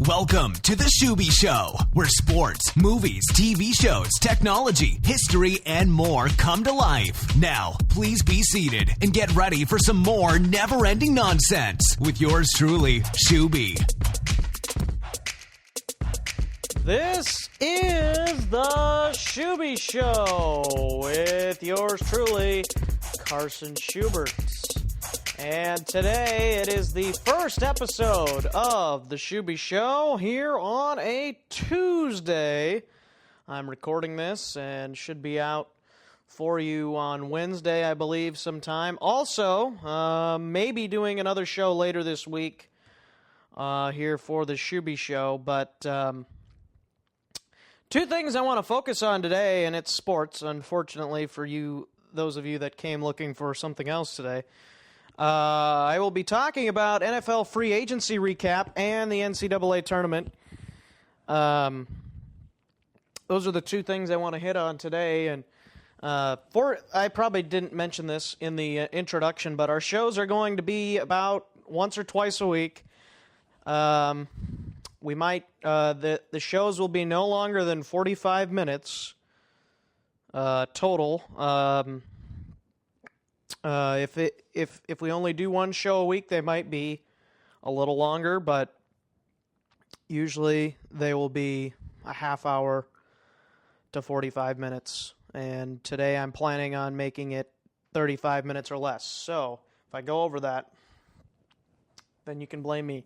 Welcome to the Schuby Show, where sports, movies, TV shows, technology, history, and more come to life. Now, please be seated and get ready for some more never-ending nonsense with yours truly, Schuby. This is the Schuby Show with yours truly, Carson Schubert. And today it is the first episode of the Schuby Show here on a Tuesday. I'm recording this and should be out for you on Wednesday, I believe, sometime. Also, maybe doing another show later this week here for the Schuby Show. But two things I want to focus on today, and it's sports, unfortunately, for you, those of you that came looking for something else today. I will be talking about NFL free agency recap and the NCAA tournament. Those are the two things I want to hit on today. And I probably didn't mention this in the introduction, but our shows are going to be about once or twice a week. We might the shows will be no longer than 45 minutes total. If we only do one show a week, they might be a little longer, but usually they will be a half hour to 45 minutes. And today I'm planning on making it 35 minutes or less. So if I go over that, then you can blame me.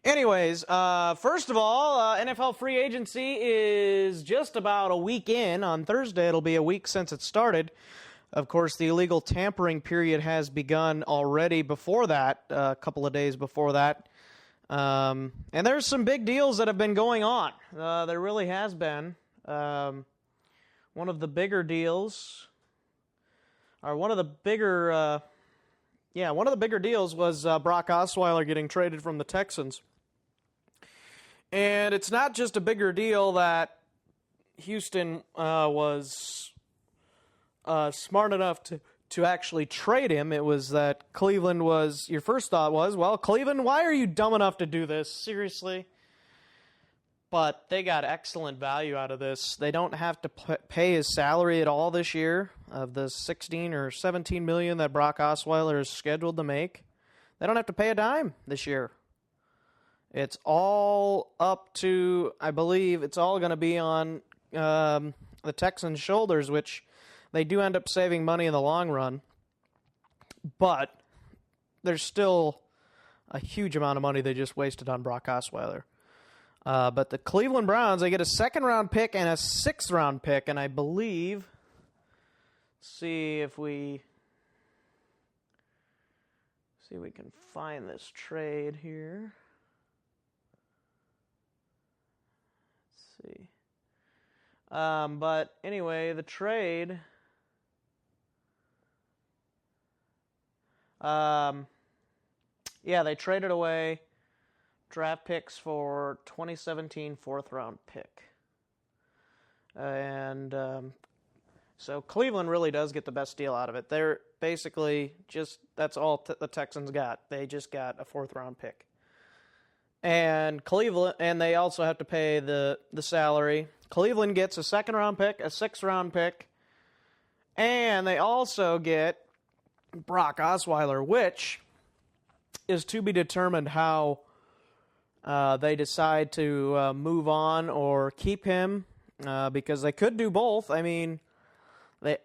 Anyways, first of all, NFL free agency is just about a week in. On Thursday, it'll be a week since it started. Of course, the illegal tampering period has begun already before that, a couple of days before that. And there's some big deals that have been going on. There really has been. One of the bigger deals, or one of the bigger deals was Brock Osweiler getting traded from the Texans. And it's not just a bigger deal that Houston was smart enough to actually trade him. It was that Cleveland was, your first thought was, well, Cleveland, why are you dumb enough to do this? Seriously? But they got excellent value out of this. They don't have to pay his salary at all this year of the $16 or $17 million that Brock Osweiler is scheduled to make. They don't have to pay a dime this year. It's all up to, I believe, it's all going to be on the Texans' shoulders, which they do end up saving money in the long run, but there's still a huge amount of money they just wasted on Brock Osweiler. But the Cleveland Browns, they get a second-round pick and a sixth-round pick, and I believe, see if we can find this trade here. Let's see. But anyway, the trade... they traded away draft picks for 2017 fourth-round pick. And so Cleveland really does get the best deal out of it. They're basically just, that's all the Texans got. They just got a fourth-round pick. And Cleveland, and they also have to pay the salary. Cleveland gets a second-round pick, a sixth-round pick, and they also get Brock Osweiler, which is to be determined how they decide to move on or keep him, because they could do both. I mean,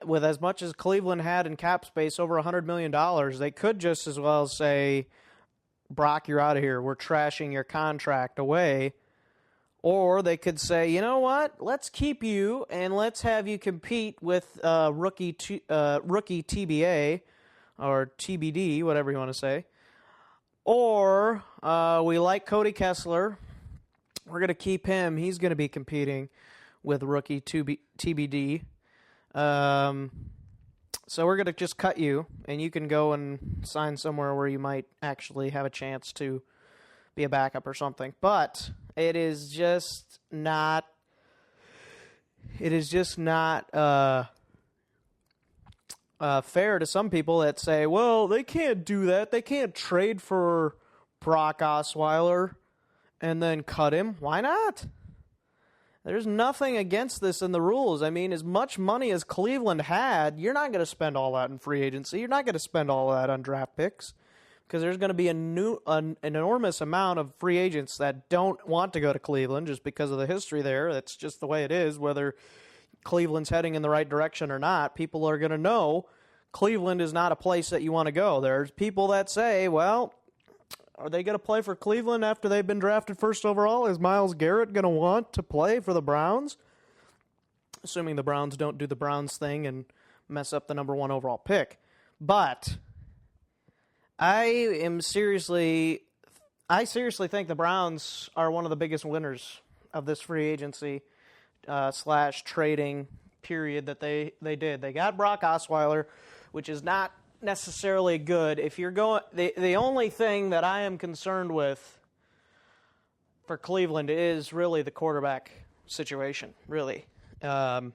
with as much as Cleveland had in cap space, over $100 million, they could just as well say, Brock, you're out of here. We're trashing your contract away. Or they could say, you know what? Let's keep you and let's have you compete with rookie TBA, or TBD, whatever you want to say. Or we like Cody Kessler. We're going to keep him. He's going to be competing with rookie TBD. So we're going to just cut you, and you can go and sign somewhere where you might actually have a chance to be a backup or something. But it is just not fair to some people that say, well, they can't do that. They can't trade for Brock Osweiler and then cut him. Why not? There's nothing against this in the rules. I mean, as much money as Cleveland had, you're not going to spend all that in free agency. You're not going to spend all of that on draft picks because there's going to be an enormous amount of free agents that don't want to go to Cleveland just because of the history there. That's just the way it is, whether Cleveland's heading in the right direction or not. People are going to know Cleveland is not a place that you want to go. There's people that say, well, are they going to play for Cleveland after they've been drafted first overall? Is Myles Garrett going to want to play for the Browns? Assuming the Browns don't do the Browns thing and mess up the number 1 overall pick. But I seriously think the Browns are one of the biggest winners of this free agency / trading period that they did. They got Brock Osweiler, which is not necessarily good. If you're going, the only thing that I am concerned with for Cleveland is really the quarterback situation. Really, I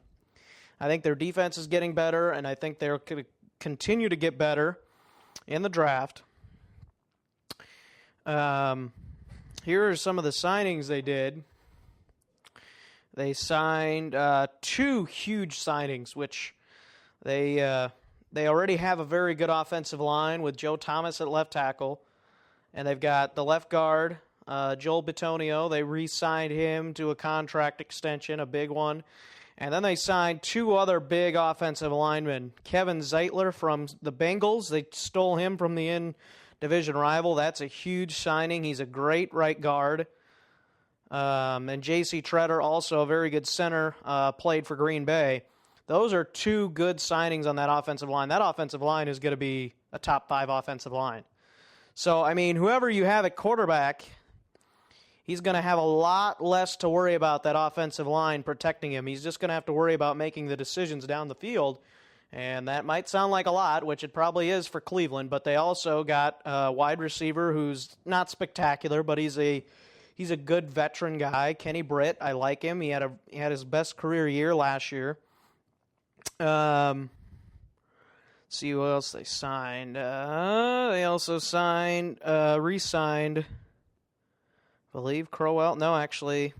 think their defense is getting better, and I think they're going to continue to get better in the draft. Here are some of the signings they did. They signed 2 huge signings, which they already have a very good offensive line with Joe Thomas at left tackle, and they've got the left guard, Joel Bitonio. They re-signed him to a contract extension, a big one. And then they signed 2 other big offensive linemen. Kevin Zeitler from the Bengals. They stole him from the in-division rival. That's a huge signing. He's a great right guard. And J.C. Treader, also a very good center, played for Green Bay. Those are 2 good signings on that offensive line. That offensive line is going to be a top 5 offensive line. So, I mean, whoever you have at quarterback, he's going to have a lot less to worry about that offensive line protecting him. He's just going to have to worry about making the decisions down the field. And that might sound like a lot, which it probably is for Cleveland, but they also got a wide receiver who's not spectacular, but he's a good veteran guy, Kenny Britt. I like him. He had his best career year last year. See who else they signed. They also re-signed, I believe, Crowell. No, actually,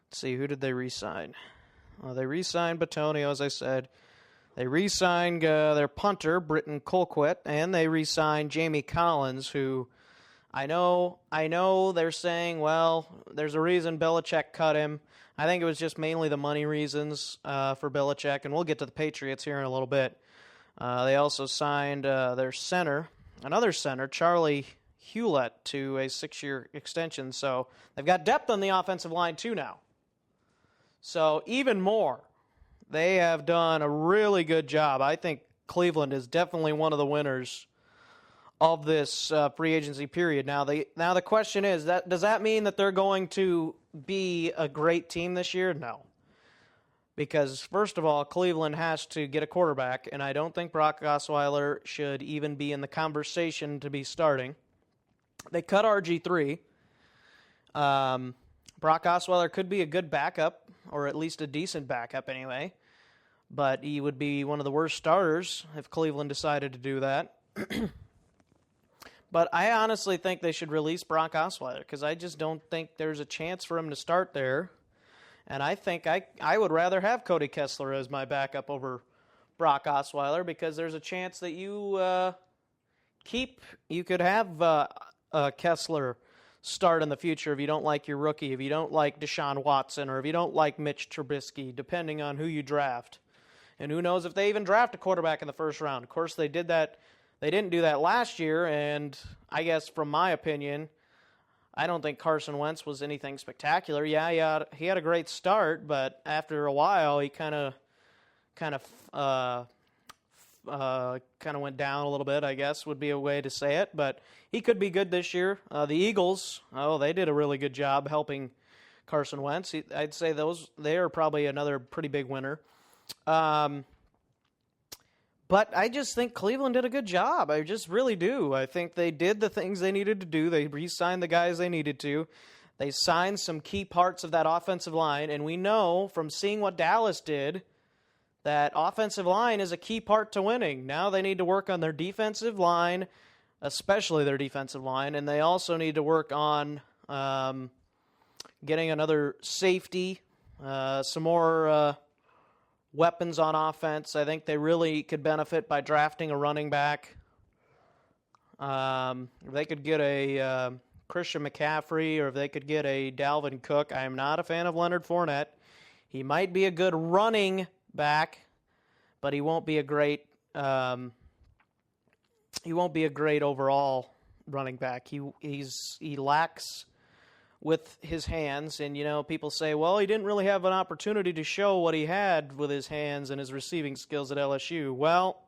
let's see, who did they re-sign? They re-signed Bitonio, as I said. They re-signed their punter, Britton Colquitt, and they re-signed Jamie Collins, who I know they're saying, well, there's a reason Belichick cut him. I think it was just mainly the money reasons for Belichick, and we'll get to the Patriots here in a little bit. They also signed their center, another center, Charlie Hewlett, to a 6-year extension. So they've got depth on the offensive line too now. So even more, they have done a really good job. I think Cleveland is definitely one of the winners of this free agency period. Now the question is, does that mean that they're going to be a great team this year? No. Because, first of all, Cleveland has to get a quarterback, and I don't think Brock Osweiler should even be in the conversation to be starting. They cut RG3. Brock Osweiler could be a good backup, or at least a decent backup anyway, but he would be one of the worst starters if Cleveland decided to do that. But I honestly think they should release Brock Osweiler because I just don't think there's a chance for him to start there. And I think I would rather have Cody Kessler as my backup over Brock Osweiler because there's a chance that you could have Kessler start in the future if you don't like your rookie, if you don't like Deshaun Watson, or if you don't like Mitch Trubisky, depending on who you draft. And who knows if they even draft a quarterback in the first round. Of course, they did that. They didn't do that last year, and I guess from my opinion, I don't think Carson Wentz was anything spectacular. Yeah, he had a great start, but after a while, he kind of went down a little bit, I guess would be a way to say it. But he could be good this year. The Eagles, they did a really good job helping Carson Wentz. I'd say they are probably another pretty big winner. But I just think Cleveland did a good job. I just really do. I think they did the things they needed to do. They re-signed the guys they needed to. They signed some key parts of that offensive line. And we know from seeing what Dallas did that offensive line is a key part to winning. Now they need to work on their defensive line, especially their defensive line. And they also need to work on Getting another safety, some more weapons on offense. I think they really could benefit by drafting a running back. If they could get a Christian McCaffrey, or if they could get a Dalvin Cook. I am not a fan of Leonard Fournette. He might be a good running back, but he won't be a great overall running back. He lacks with his hands, and people say, well, he didn't really have an opportunity to show what he had with his hands and his receiving skills at LSU. Well,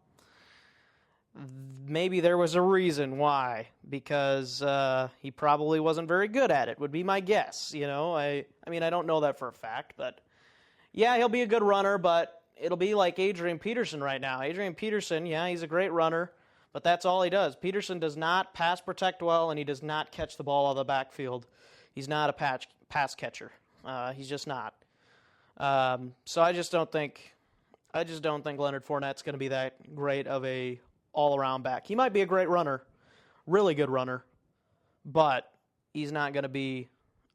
maybe there was a reason why, because he probably wasn't very good at it, would be my guess. I don't know that for a fact, but yeah, he'll be a good runner, but it'll be like Adrian Peterson right now. Adrian Peterson, yeah, he's a great runner, but that's all he does. Peterson does not pass protect well, and he does not catch the ball out of the backfield. He's not a pass catcher. He's just not. So I just don't think Leonard Fournette's going to be that great of a all-around back. He might be a great runner, really good runner, but he's not going to be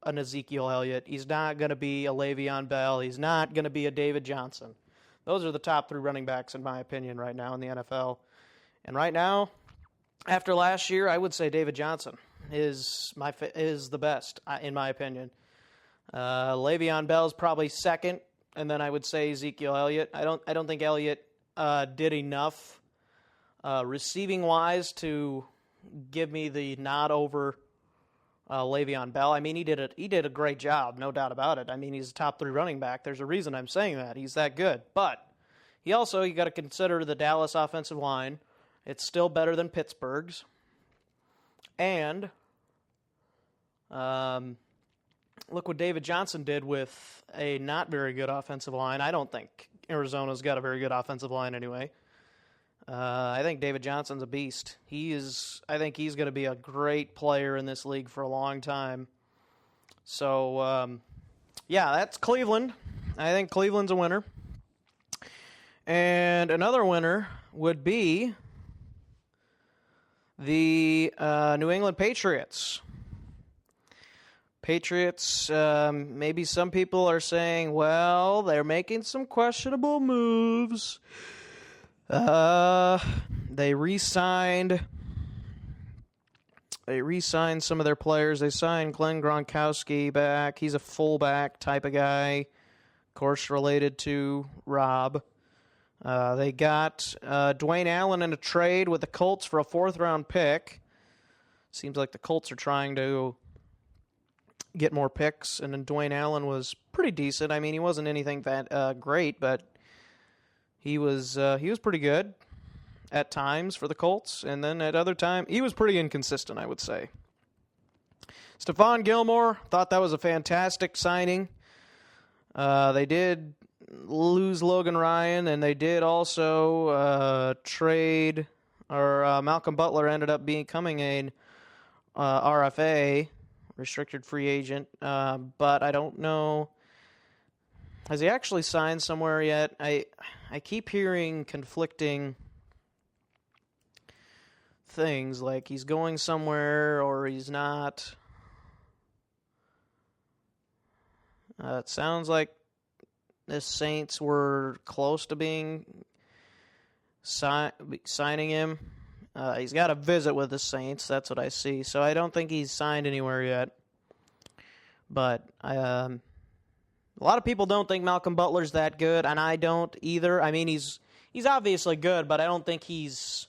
an Ezekiel Elliott. He's not going to be a Le'Veon Bell. He's not going to be a David Johnson. Those are the top 3 running backs, in my opinion, right now in the NFL. And right now, after last year, I would say David Johnson is the best, in my opinion. Le'Veon Bell's probably second, and then I would say Ezekiel Elliott. I don't think Elliott did enough receiving wise to give me the nod over Le'Veon Bell. I mean, he did a great job, no doubt about it. I mean, he's a top 3 running back. There's a reason I'm saying that. He's that good. But you got to consider the Dallas offensive line. It's still better than Pittsburgh's. And look what David Johnson did with a not very good offensive line. I don't think Arizona's got a very good offensive line anyway. I think David Johnson's a beast. I think he's going to be a great player in this league for a long time. So, yeah, that's Cleveland. I think Cleveland's a winner. And another winner would be the New England Patriots. Patriots, maybe some people are saying, well, they're making some questionable moves. They re-signed some of their players. They signed Glenn Gronkowski back. He's a fullback type of guy, of course, related to Rob. They got Dwayne Allen in a trade with the Colts for a 4th-round pick. Seems like the Colts are trying to get more picks, and then Dwayne Allen was pretty decent. I mean, he wasn't anything that great, but he was pretty good at times for the Colts, and then at other times he was pretty inconsistent, I would say. Stephon Gilmore, thought that was a fantastic signing. They did lose Logan Ryan, and they did also trade, or Malcolm Butler ended up becoming an RFA, restricted free agent, but I don't know. Has he actually signed somewhere yet? I keep hearing conflicting things, like he's going somewhere or he's not. It sounds like the Saints were close to being signing him. He's got a visit with the Saints, that's what I see. So I don't think he's signed anywhere yet. But a lot of people don't think Malcolm Butler's that good, and I don't either. I mean, he's obviously good, but I don't think he's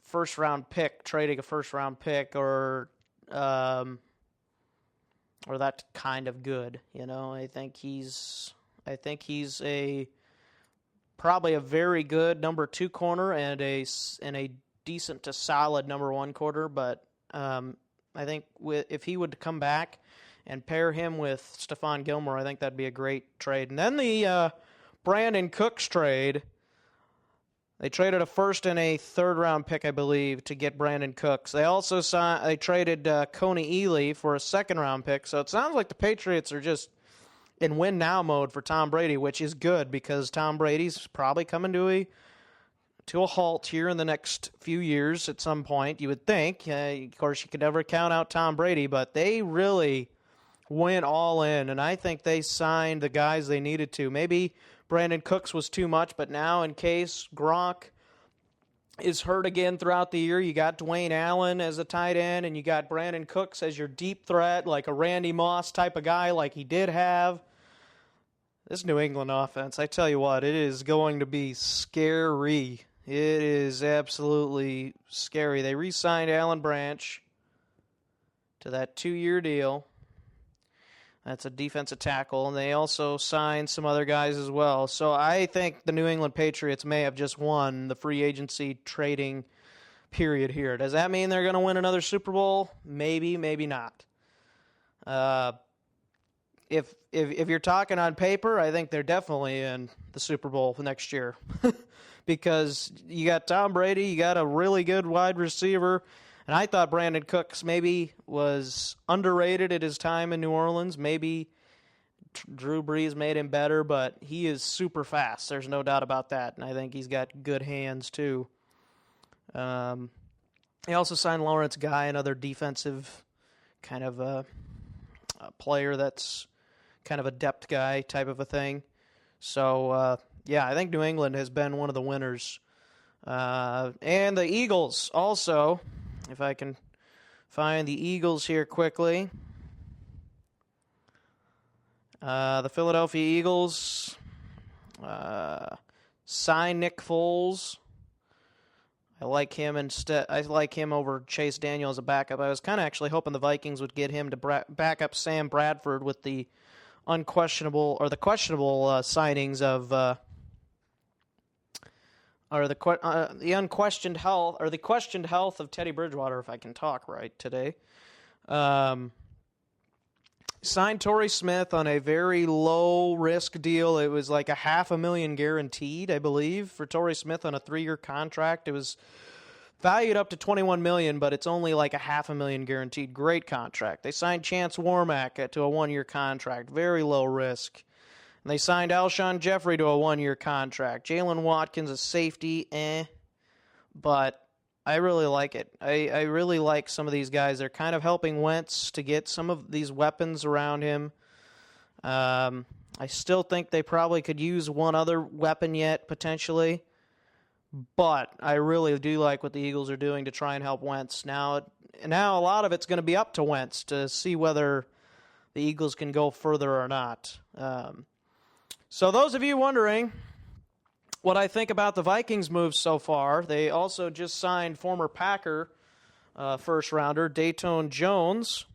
first-round pick, trading a first-round pick, or that kind of good. I think he's probably a very good number 2 corner and a decent to solid number 1 corner. But I think if he would come back and pair him with Stephon Gilmore, I think that'd be a great trade. And then the Brandon Cooks trade, they traded a 1st and a 3rd-round pick, I believe, to get Brandon Cooks. They also traded Coney Ealy for a 2nd-round pick. So it sounds like the Patriots are just in win-now mode for Tom Brady, which is good because Tom Brady's probably coming to to a halt here in the next few years at some point, you would think. Of course, you could never count out Tom Brady, but they really went all in, and I think they signed the guys they needed to. Maybe Brandon Cooks was too much, but now in case Gronk is hurt again throughout the year, you got Dwayne Allen as a tight end, and you got Brandon Cooks as your deep threat, like a Randy Moss type of guy like he did have. This New England offense, I tell you what, it is going to be scary. It is absolutely scary. They re-signed Alan Branch to that 2-year deal. That's a defensive tackle, and they also signed some other guys as well. So I think the New England Patriots may have just won the free agency trading period here. Does that mean they're going to win another Super Bowl? Maybe, maybe not. If you're talking on paper, I think they're definitely in the Super Bowl for next year. Because you got Tom Brady, you got a really good wide receiver, and I thought Brandon Cooks maybe was underrated at his time in New Orleans. Maybe Drew Brees made him better, but he is super fast. There's no doubt about that, and I think he's got good hands too. He also signed Lawrence Guy, another defensive kind of a player that's kind of a depth guy type of a thing. So, yeah, I think New England has been one of the winners. And the Eagles also, if I can find the Eagles here quickly. The Philadelphia Eagles signed Nick Foles. I like him over Chase Daniel as a backup. I was kind of actually hoping the Vikings would get him to back up Sam Bradford with the questionable signings of the unquestioned health or the questioned health of Teddy Bridgewater, if I can talk right today. Signed Torrey Smith on a very low risk deal. It was like $500,000 guaranteed, I believe, for Torrey Smith on a 3-year contract. It was valued up to $21 million, but it's only like $500,000 guaranteed. Great contract. They signed Chance Warmack to a 1-year contract. Very low risk. And they signed Alshon Jeffrey to a 1-year contract. Jalen Watkins, a safety, but I really like it. I really like some of these guys. They're kind of helping Wentz to get some of these weapons around him. I still think they probably could use one other weapon yet, potentially. But I really do like what the Eagles are doing to try and help Wentz. Now a lot of it's going to be up to Wentz to see whether the Eagles can go further or not. So those of you wondering what I think about the Vikings moves so far, they also just signed former Packer first-rounder Dayton Jones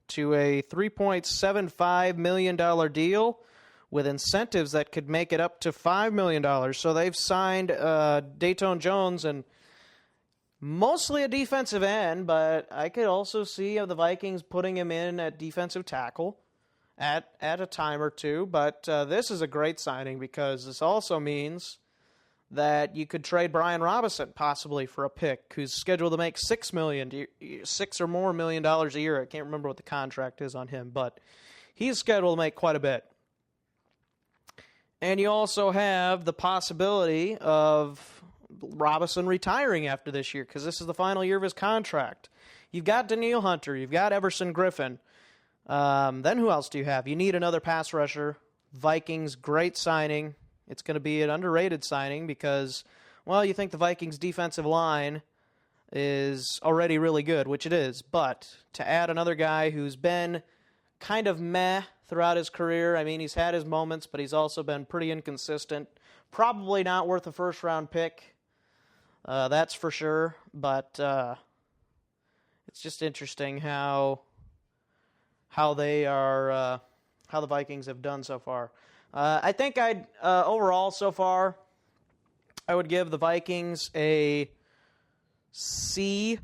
to a $3.75 million deal with incentives that could make it up to $5 million. So they've signed Dayton Jones, and mostly a defensive end, but I could also see the Vikings putting him in at defensive tackle at a time or two. But this is a great signing because this also means that you could trade Brian Robinson possibly for a pick who's scheduled to make $6 or more million a year. I can't remember what the contract is on him, but he's scheduled to make quite a bit. And you also have the possibility of Robinson retiring after this year because this is the final year of his contract. You've got Danielle Hunter. You've got Everson Griffin. Then who else do you have? You need another pass rusher. Vikings, great signing. It's going to be an underrated signing because, well, you think the Vikings' defensive line is already really good, which it is. But to add another guy who's been kind of meh throughout his career, I mean, he's had his moments, but he's also been pretty inconsistent. Probably not worth a first-round pick. That's for sure. But it's just interesting how they are, how the Vikings have done so far. I think overall so far, I would give the Vikings a C+.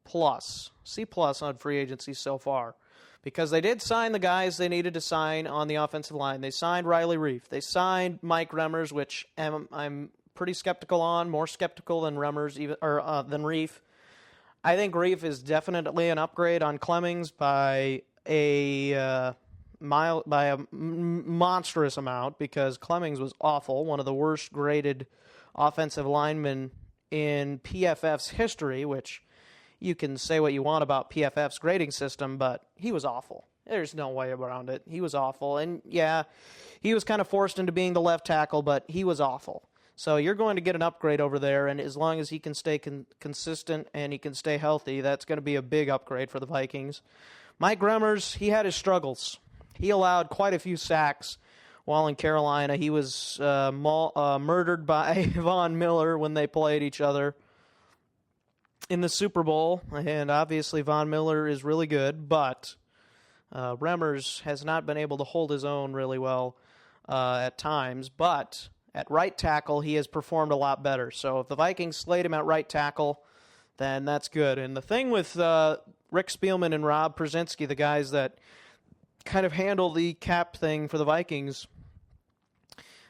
C+ on free agency so far. Because they did sign the guys they needed to sign on the offensive line. They signed Riley Reif. They signed Mike Remmers, which I'm pretty skeptical on, more skeptical than Remmers, than Reif. I think Reif is definitely an upgrade on Clemmings by a monstrous amount because Clemmings was awful, one of the worst graded offensive lineman in PFF's history, which you can say what you want about PFF's grading system, but he was awful. There's no way around it. He was awful. And, yeah, he was kind of forced into being the left tackle, but he was awful. So you're going to get an upgrade over there, and as long as he can stay consistent and he can stay healthy, that's going to be a big upgrade for the Vikings. Mike Remmers, he had his struggles. He allowed quite a few sacks while in Carolina. He was murdered by Von Miller when they played each other in the Super Bowl, and obviously Von Miller is really good, but Remmers has not been able to hold his own really well at times, but at right tackle, he has performed a lot better. So if the Vikings slate him at right tackle, then that's good. And the thing with Rick Spielman and Rob Przinski, the guys that kind of handle the cap thing for the Vikings,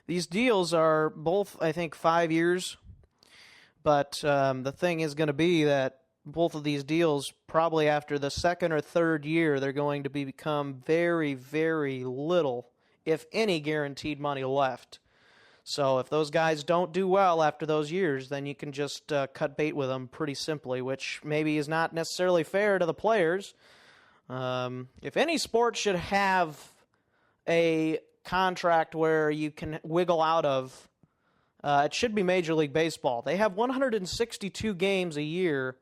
these deals are both, I think, 5 years. But the thing is going to be that both of these deals, probably after the second or third year, they're going to become very, very little, if any, guaranteed money left. So if those guys don't do well after those years, then you can just cut bait with them pretty simply, which maybe is not necessarily fair to the players. If any sport should have a contract where you can wiggle out of, it should be Major League Baseball. They have 162 games a year,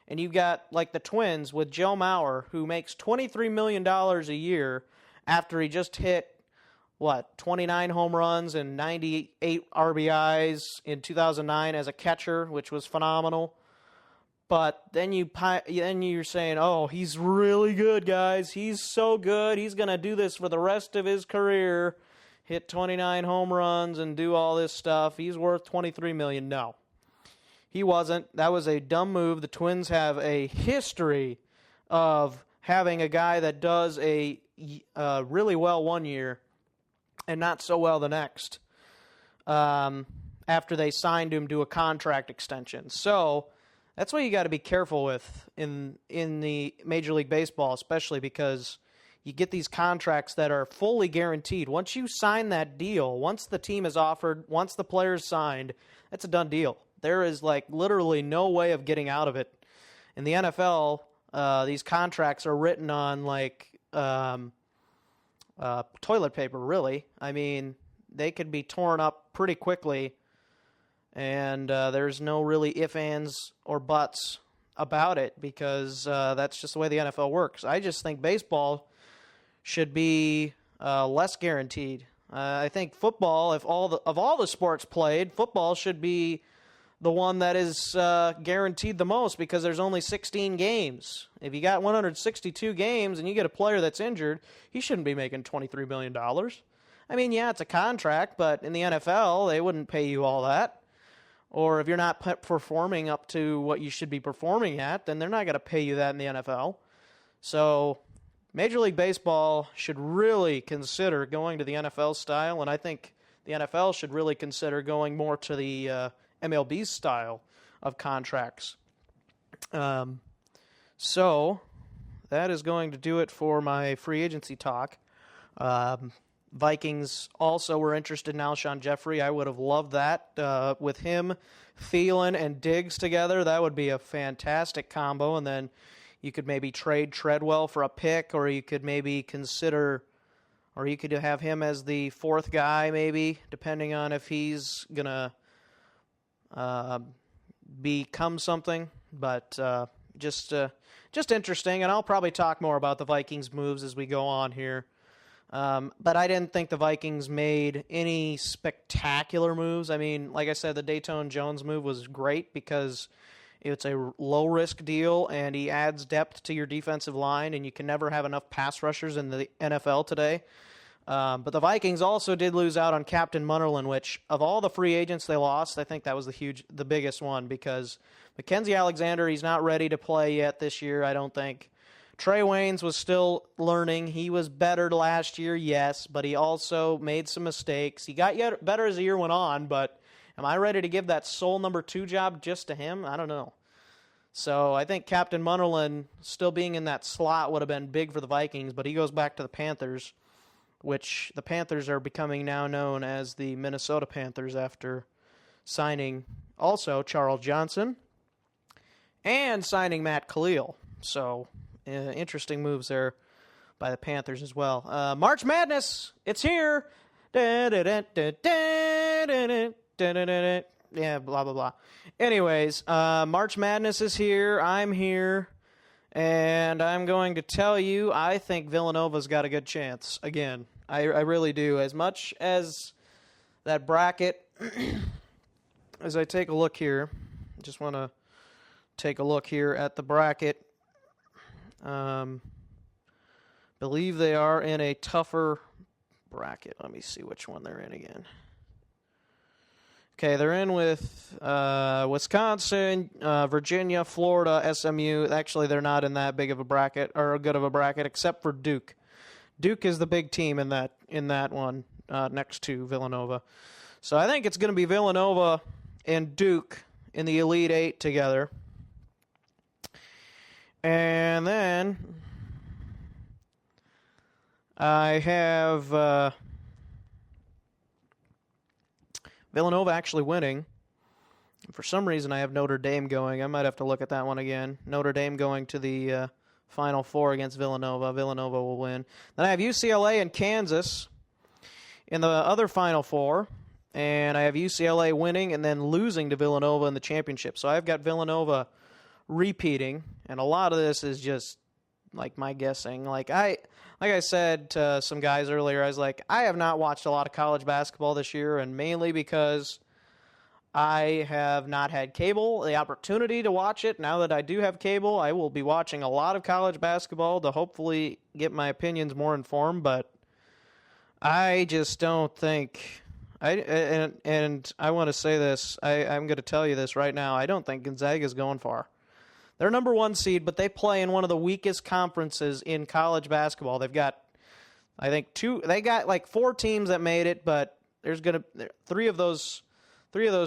and you've got, like the Twins, with Joe Mauer, who makes $23 million a year after he just hit, 29 home runs and 98 RBIs in 2009 as a catcher, which was phenomenal. But then you're saying, oh, he's really good, guys. He's so good. He's going to do this for the rest of his career. Hit 29 home runs and do all this stuff. He's worth $23 million. No, he wasn't. That was a dumb move. The Twins have a history of having a guy that does a really well one year and not so well the next after they signed him to a contract extension. So that's what you got to be careful with in the Major League Baseball, especially because you get these contracts that are fully guaranteed. Once you sign that deal, once the team is offered, once the player's signed, that's a done deal. There is literally no way of getting out of it. In the NFL, these contracts are written on toilet paper, really. I mean, they could be torn up pretty quickly, and there's no really ifs, ands, or buts about it because that's just the way the NFL works. I just think baseball should be less guaranteed. I think football, if all the sports played, football should be the one that is guaranteed the most because there's only 16 games. If you got 162 games and you get a player that's injured, he shouldn't be making $23 million. I mean, yeah, it's a contract, but in the NFL, they wouldn't pay you all that. Or if you're not performing up to what you should be performing at, then they're not going to pay you that in the NFL. So Major League Baseball should really consider going to the NFL style, and I think the NFL should really consider going more to the MLB style of contracts. So that is going to do it for my free agency talk. Vikings also were interested in Alshon Jeffrey. I would have loved that with him, Thielen, and Diggs together. That would be a fantastic combo, and then you could maybe trade Treadwell for a pick, or you could maybe consider, or you could have him as the fourth guy maybe, depending on if he's going to become something, but just interesting, and I'll probably talk more about the Vikings moves as we go on here. But I didn't think the Vikings made any spectacular moves. I mean, like I said, the Dayton Jones move was great because it's a low-risk deal, and he adds depth to your defensive line, and you can never have enough pass rushers in the NFL today. But the Vikings also did lose out on Captain Munnerlyn, which of all the free agents they lost, I think that was the biggest one because Mackenzie Alexander, he's not ready to play yet this year, I don't think. Trey Waynes was still learning. He was better last year, yes, but he also made some mistakes. He got yet better as the year went on, but am I ready to give that sole number 2 job just to him? I don't know. So I think Captain Munnerlyn still being in that slot would have been big for the Vikings, but he goes back to the Panthers, which the Panthers are becoming now known as the Minnesota Panthers after signing also Charles Johnson and signing Matt Khalil. So, interesting moves there by the Panthers as well. March Madness, it's here. Yeah, blah, blah, blah. Anyways, March Madness is here. I'm here. And I'm going to tell you, I think Villanova's got a good chance. Again, I really do. As much as that bracket, as I take a look here, I just want to take a look here at the bracket. Believe they are in a tougher bracket. Let me see which one they're in again. Okay, they're in with Wisconsin, Virginia, Florida, SMU. Actually, they're not in that big of a bracket, or good of a bracket, except for Duke. Duke is the big team in that one, next to Villanova. So I think it's going to be Villanova and Duke in the Elite Eight together. And then I have Villanova actually winning. For some reason, I have Notre Dame going. I might have to look at that one again. Notre Dame going to the Final Four against Villanova. Villanova will win. Then I have UCLA and Kansas in the other Final Four. And I have UCLA winning and then losing to Villanova in the championship. So I've got Villanova repeating. And a lot of this is just like my guessing. Like I said to some guys earlier, I was like, I have not watched a lot of college basketball this year, and mainly because I have not had cable, the opportunity to watch it. Now that I do have cable, I will be watching a lot of college basketball to hopefully get my opinions more informed, but I just don't think and I want to say this, I'm going to tell you this right now, I don't think Gonzaga is going far. They're number one seed, but they play in one of the weakest conferences in college basketball. They've got, I think, they got like 4 teams that made it, but there's going to three of those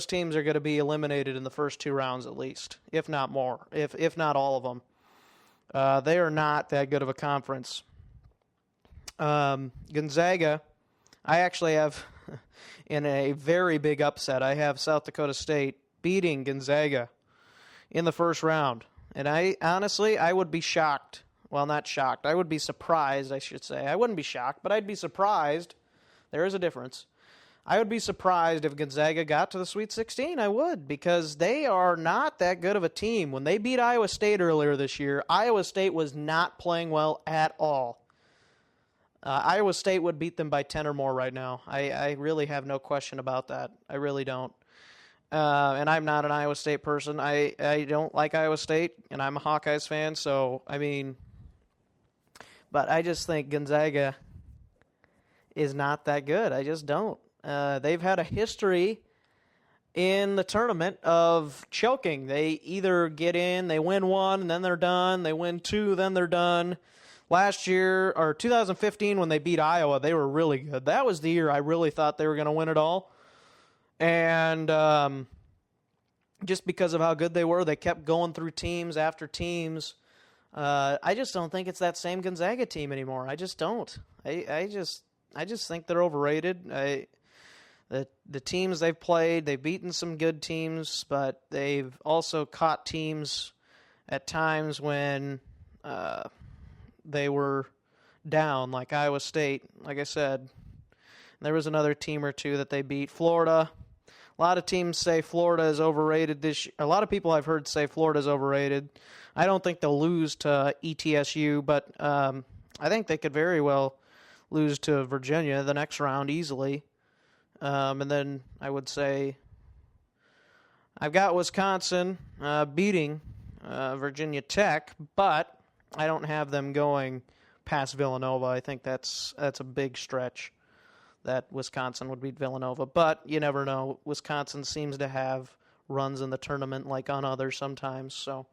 teams are going to be eliminated in the first 2 rounds at least, if not more, if not all of them. They are not that good of a conference. Gonzaga, I actually have in a very big upset. I have South Dakota State beating Gonzaga in the first round. And I would be shocked. Well, not shocked. I would be surprised, I should say. I wouldn't be shocked, but I'd be surprised. There is a difference. I would be surprised if Gonzaga got to the Sweet 16. I would, because they are not that good of a team. When they beat Iowa State earlier this year, Iowa State was not playing well at all. Iowa State would beat them by 10 or more right now. I really have no question about that. I really don't. And I'm not an Iowa State person. I don't like Iowa State, and I'm a Hawkeyes fan, so, I mean, but I just think Gonzaga is not that good. I just don't. They've had a history in the tournament of choking. They either get in, they win 1, and then they're done. They win 2, then they're done. Last year, or 2015, when they beat Iowa, they were really good. That was the year I really thought they were going to win it all. And just because of how good they were, they kept going through teams after teams. I just don't think it's that same Gonzaga team anymore. I just don't. I just think they're overrated. The teams they've played, they've beaten some good teams, but they've also caught teams at times when they were down, like Iowa State. Like I said, there was another team or two that they beat. Florida. A lot of teams say Florida is overrated this year. A lot of people I've heard say Florida is overrated. I don't think they'll lose to ETSU, but I think they could very well lose to Virginia the next round easily. And then I would say I've got Wisconsin beating Virginia Tech, but I don't have them going past Villanova. I think that's a big stretch that Wisconsin would beat Villanova. But you never know. Wisconsin seems to have runs in the tournament like on others sometimes. So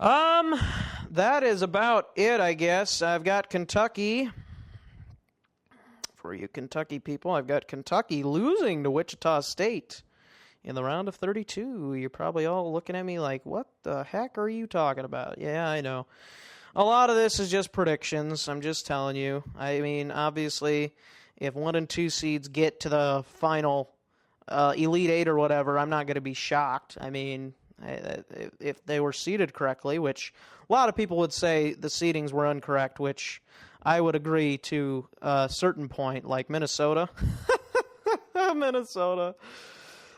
that is about it, I guess. I've got Kentucky. For you Kentucky people, I've got Kentucky losing to Wichita State in the round of 32. You're probably all looking at me like, what the heck are you talking about? Yeah, I know. A lot of this is just predictions. I'm just telling you. I mean, obviously, if 1 and 2 seeds get to the final Elite Eight or whatever, I'm not going to be shocked. I mean, if they were seeded correctly, which a lot of people would say the seedings were incorrect, which I would agree to a certain point, like Minnesota. Minnesota.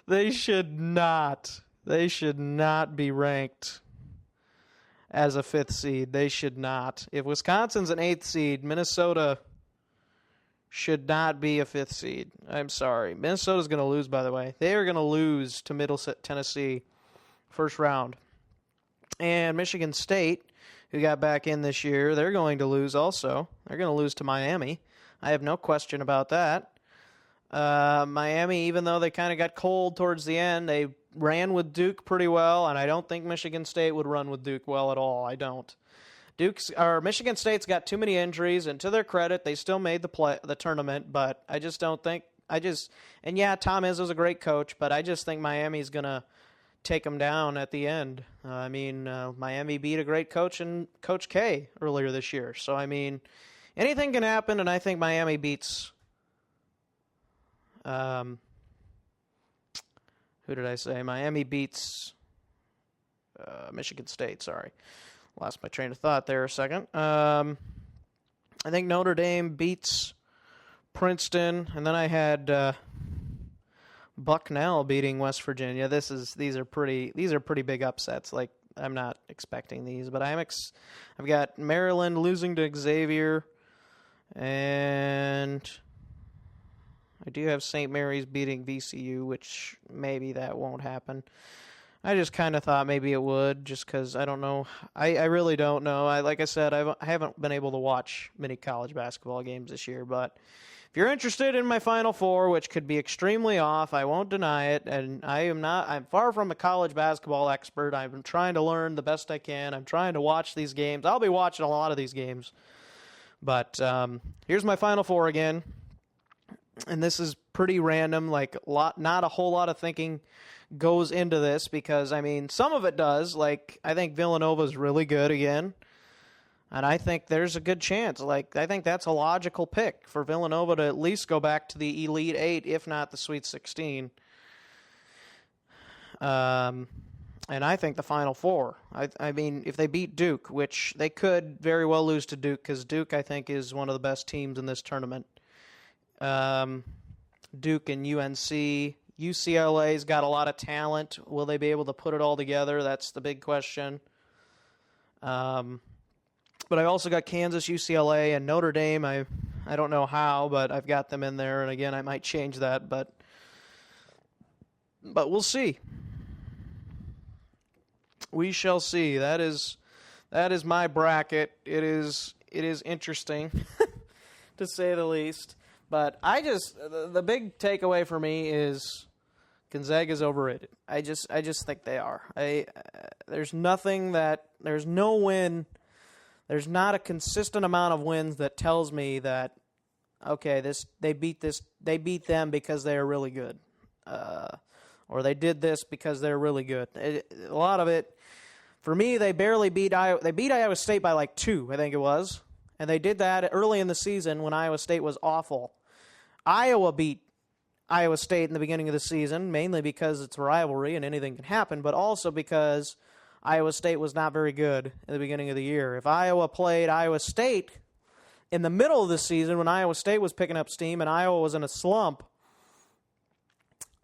They should not be ranked as a 5th seed. They should not. If Wisconsin's an 8th seed, Minnesota should not be a 5th seed. I'm sorry. Minnesota's going to lose, by the way. They are going to lose to Middle Tennessee first round. And Michigan State, who got back in this year, they're going to lose also. They're going to lose to Miami. I have no question about that. Miami, even though they kind of got cold towards the end, they ran with Duke pretty well, and I don't think Michigan State would run with Duke well at all. I don't. Michigan State's got too many injuries, and to their credit, they still made the tournament, but I just don't think and yeah, Tom Izzo's a great coach, but I just think Miami's going to take them down at the end. Miami beat a great coach in Coach K earlier this year. So, I mean, anything can happen, and I think Miami beats who did I say? Miami beats Michigan State, sorry. Lost my train of thought there a second. I think Notre Dame beats Princeton, and then I had Bucknell beating West Virginia. These are pretty big upsets. Like, I'm not expecting these, but I've got Maryland losing to Xavier, and I do have St. Mary's beating VCU, which maybe that won't happen. I just kind of thought maybe it would, just because I don't know. I really don't know. Like I said, I haven't been able to watch many college basketball games this year, but if you're interested in my Final Four, which could be extremely off, I won't deny it, and I'm far from a college basketball expert. I'm trying to learn the best I can. I'm trying to watch these games. I'll be watching a lot of these games. But here's my Final Four again. And this is pretty random, not a whole lot of thinking goes into this because, I mean, some of it does. Like, I think Villanova's really good again, and I think there's a good chance. Like, I think that's a logical pick for Villanova to at least go back to the Elite Eight, if not the Sweet 16. And I think the Final Four. I mean, if they beat Duke, which they could very well lose to Duke, because Duke, I think, is one of the best teams in this tournament. Duke and UNC. UCLA's got a lot of talent. Will they be able to put it all together? That's the big question. But I also got Kansas, UCLA, and Notre Dame. I don't know how, but I've got them in there. And again, I might change that, but we'll see. We shall see. That is my bracket. It is interesting, to say the least. But the big takeaway for me is Gonzaga's overrated. I just think they are. There's no win. There's not a consistent amount of wins that tells me that, okay, they beat them because they are really good, or they did this because they're really good. A lot of it, for me, they barely beat Iowa. They beat Iowa State by like 2, I think it was. And they did that early in the season when Iowa State was awful. Iowa beat Iowa State in the beginning of the season, mainly because it's a rivalry and anything can happen, but also because Iowa State was not very good in the beginning of the year. If Iowa played Iowa State in the middle of the season when Iowa State was picking up steam and Iowa was in a slump,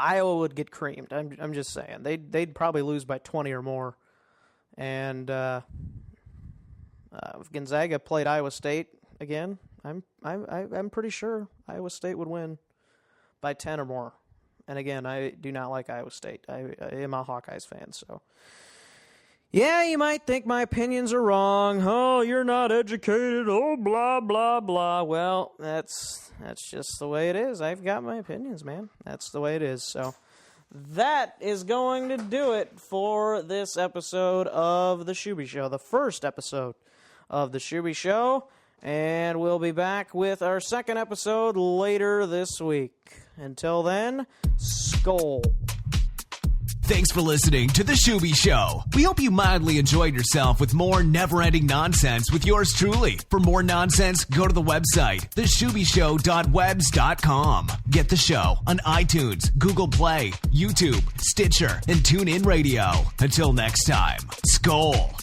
Iowa would get creamed. I'm just saying. They'd probably lose by 20 or more. And if Gonzaga played Iowa State again, I'm pretty sure Iowa State would win by 10 or more. And again, I do not like Iowa State. I am a Hawkeyes fan, so. Yeah, you might think my opinions are wrong. Oh, you're not educated. Oh, blah, blah, blah. Well, that's just the way it is. I've got my opinions, man. That's the way it is. So that is going to do it for this episode of The Schuby Show, the first episode of The Schuby Show. And we'll be back with our second episode later this week. Until then, Skol. Thanks for listening to The Schuby Show. We hope you mildly enjoyed yourself with more never-ending nonsense with yours truly. For more nonsense, go to the website, theshubyshow.webs.com. Get the show on iTunes, Google Play, YouTube, Stitcher, and TuneIn Radio. Until next time, Skol.